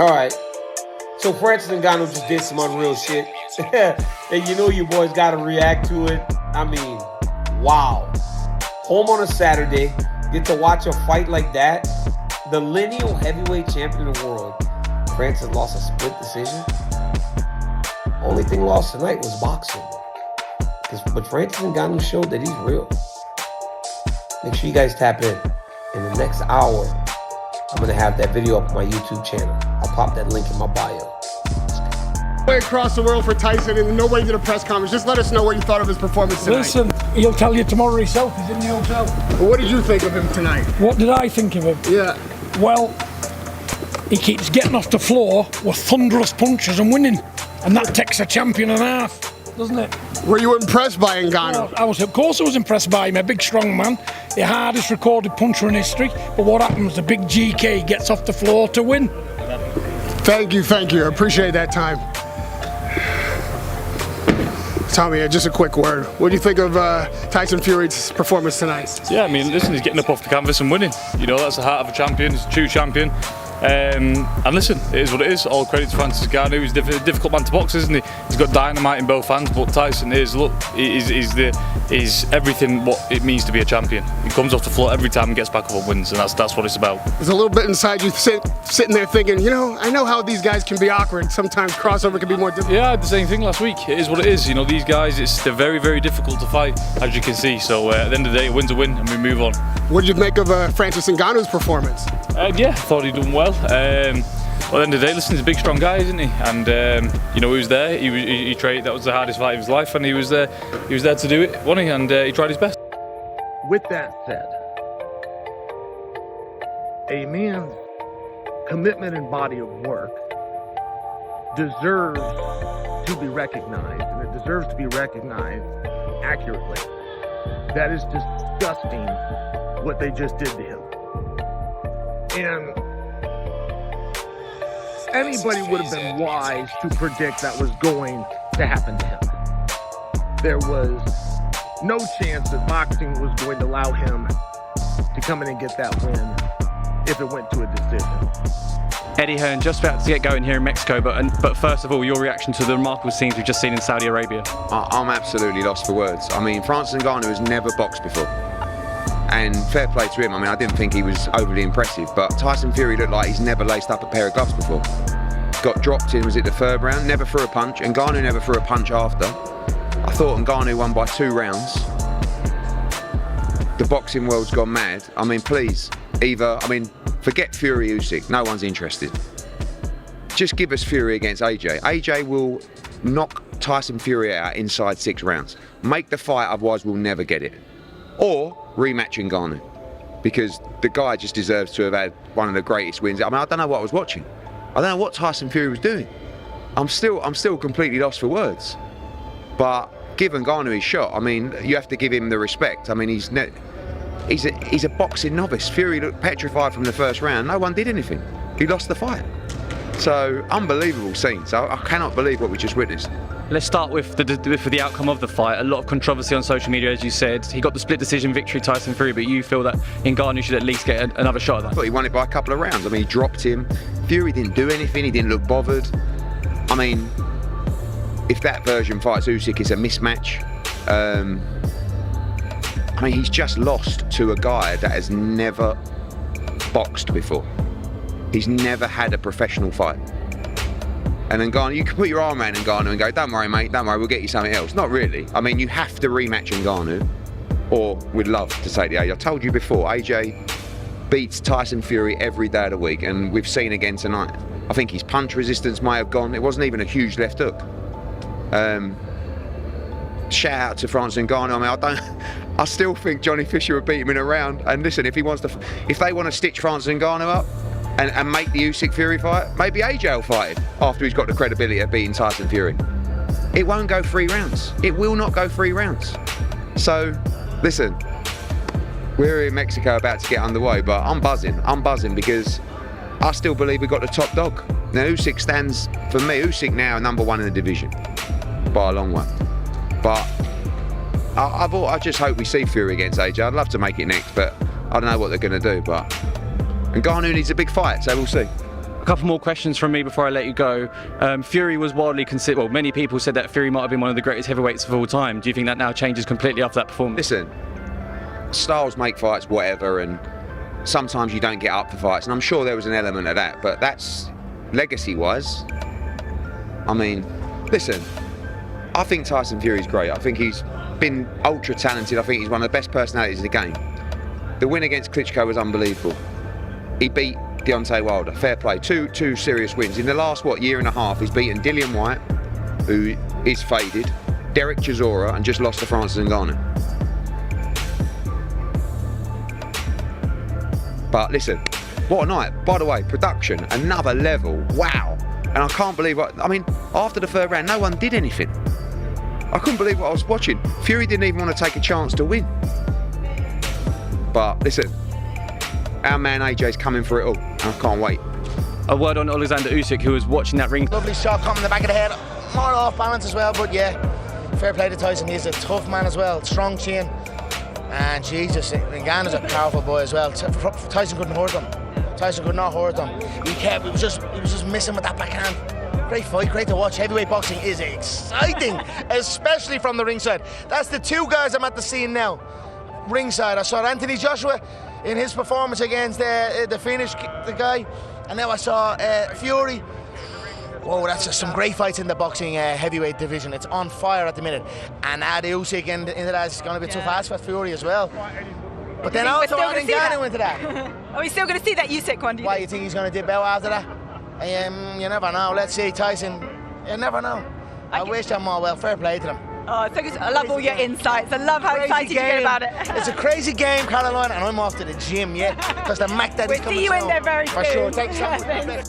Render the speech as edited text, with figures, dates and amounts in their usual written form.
All right. So Francis Ngannou just did some unreal shit. And you know you boys got to react to it. I mean, wow. Home on a Saturday. Get to watch a fight like that. The lineal heavyweight champion of the world. Francis lost a split decision. Only thing lost tonight was boxing. But Francis Ngannou showed that he's real. Make sure you guys tap in. In the next hour, I'm going to have that video up on my YouTube channel. I'll pop that link in my bio. Way across the world for Tyson, and nobody did a press conference. Just let us know what you thought of his performance tonight. Listen, he'll tell you tomorrow himself. He's in the hotel. What did you think of him tonight? What did I think of him? Yeah. Well, he keeps getting off the floor with thunderous punches and winning. And that takes a champion and a half, doesn't it? Were you impressed by Ngannou? Of course I was impressed by him. A big, strong man. The hardest recorded puncher in history. But what happens? The big GK gets off the floor to win. Thank you. I appreciate that time. Tommy, just a quick word. What do you think of Tyson Fury's performance tonight? Yeah, I mean, listen, he's getting up off the canvas and winning. You know, that's the heart of a champion. He's a true champion. And listen, it is what it is. All credit to Francis Ngannou. He's a difficult man to box, isn't he? He's got dynamite in both hands. But Tyson is everything what it means to be a champion. He comes off the floor every time and gets back up and wins, and that's what it's about. There's a little bit inside you sitting there thinking, you know, I know how these guys can be awkward. Sometimes crossover can be more difficult. Yeah, I had the same thing last week. It is what it is. You know, these guys, they're very, very difficult to fight, as you can see. So at the end of the day, a win's a win, and we move on. What did you make of Francis Ngannou's performance? Yeah, I thought he'd done well. Well, at the end of the day, listen, he's a big, strong guy, isn't he? And you know, he was there. He trained. That was the hardest fight of his life, and he was there. He was there to do it, wasn't he? And he tried his best. With that said, a man's commitment and body of work deserves to be recognized, and it deserves to be recognized accurately. That is disgusting what they just did to him. And anybody would have been wise to predict that was going to happen to him. There was no chance that boxing was going to allow him to come in and get that win if it went to a decision. Eddie Hearn, just about to get going here in Mexico, but first of all, your reaction to the remarkable scenes we've just seen in Saudi Arabia. I'm absolutely lost for words. I mean, Francis Ngannou has never boxed before. And fair play to him. I mean, I didn't think he was overly impressive, but Tyson Fury looked like he's never laced up a pair of gloves before. Got dropped in, was it the third round? Never threw a punch, and Ngannou never threw a punch after. I thought Ngannou won by 2 rounds. The boxing world's gone mad. I mean, please, forget Fury Usyk, no one's interested. Just give us Fury against AJ. AJ will knock Tyson Fury out inside 6 rounds. Make the fight, otherwise we'll never get it. Or rematch Ngannou, because the guy just deserves to have had one of the greatest wins. I mean, I don't know what I was watching. I don't know what Tyson Fury was doing. I'm still completely lost for words. But give Ngannou his shot. I mean, you have to give him the respect. I mean, he's a boxing novice. Fury looked petrified from the first round. No one did anything. He lost the fight. So unbelievable scenes. I cannot believe what we just witnessed. Let's start with the outcome of the fight. A lot of controversy on social media, as you said. He got the split decision victory, Tyson Fury, but you feel that Ngannou should at least get another shot at that? I thought he won it by a couple of rounds. I mean, he dropped him. Fury didn't do anything. He didn't look bothered. I mean, if that version fights Usyk, it's a mismatch. I mean, he's just lost to a guy that has never boxed before. He's never had a professional fight. And then Ngannou, you can put your arm around Ngannou and go, don't worry, mate, don't worry, we'll get you something else. Not really. I mean, you have to rematch Ngannou, or we'd love to take the AJ. I told you before, AJ beats Tyson Fury every day of the week, and we've seen again tonight. I think his punch resistance may have gone. It wasn't even a huge left hook. Shout out to Francis Ngannou. I mean, I still think Johnny Fisher would beat him in a round. And listen, if they want to stitch Francis Ngannou up and make the Usyk Fury fight, maybe AJ will fight him after he's got the credibility of beating Tyson Fury. It won't go 3 rounds. It will not go 3 rounds. So, listen, we're in Mexico about to get underway, but I'm buzzing. I'm buzzing because I still believe we've got the top dog. Now, Usyk stands, for me, Usyk now number 1 in the division by a long way. But I just hope we see Fury against AJ. I'd love to make it next, but I don't know what they're going to do. But Ngannou needs a big fight, so we'll see. A couple more questions from me before I let you go. Fury was widely considered, well, many people said that Fury might have been one of the greatest heavyweights of all time. Do you think that now changes completely after that performance? Listen, styles make fights whatever, and sometimes you don't get up for fights, and I'm sure there was an element of that, but that's legacy-wise. I mean, listen, I think Tyson Fury's great. I think he's been ultra talented. I think he's one of the best personalities in the game. The win against Klitschko was unbelievable. He beat Deontay Wilder, fair play. Two serious wins. In the last, year and a half, he's beaten Dillian White, who is faded, Derek Chisora, and just lost to Francis Ngannou. But listen, what a night. By the way, production, another level, wow. And I can't believe after the third round, no one did anything. I couldn't believe what I was watching. Fury didn't even want to take a chance to win. But listen, our man AJ's coming for it all, and I can't wait. A word on Alexander Usyk, who was watching that ring. Lovely shot coming in the back of the head, more off balance as well, but yeah, fair play to Tyson. He's a tough man as well, strong chin, and Jesus, Ngannou's a powerful boy as well. Tyson couldn't hurt him. Tyson could not hurt him. He was just missing with that backhand. Great fight, great to watch. Heavyweight boxing is exciting, especially from the ringside. That's the two guys I'm at the scene now. Ringside, I saw Anthony Joshua in his performance against the Finnish guy, and now I saw Fury. Whoa, that's just some great fights in the boxing heavyweight division. It's on fire at the minute, and add Usyk into that, it's going to be tough ass for Fury as well. But then also adding Ngannou into that. Are we still going to see that Usyk one? Why, you think he's going to dip out after that? You never know. Let's see, Tyson. You never know. I wish them all well. Fair play to them. Oh, so good. I love all your insights. I love how excited you get about it. It's a crazy game, Caroline, and I'm off to the gym, yeah? Because the Mac Daddy's coming We'll see you in there very soon. For sure. Thanks so much.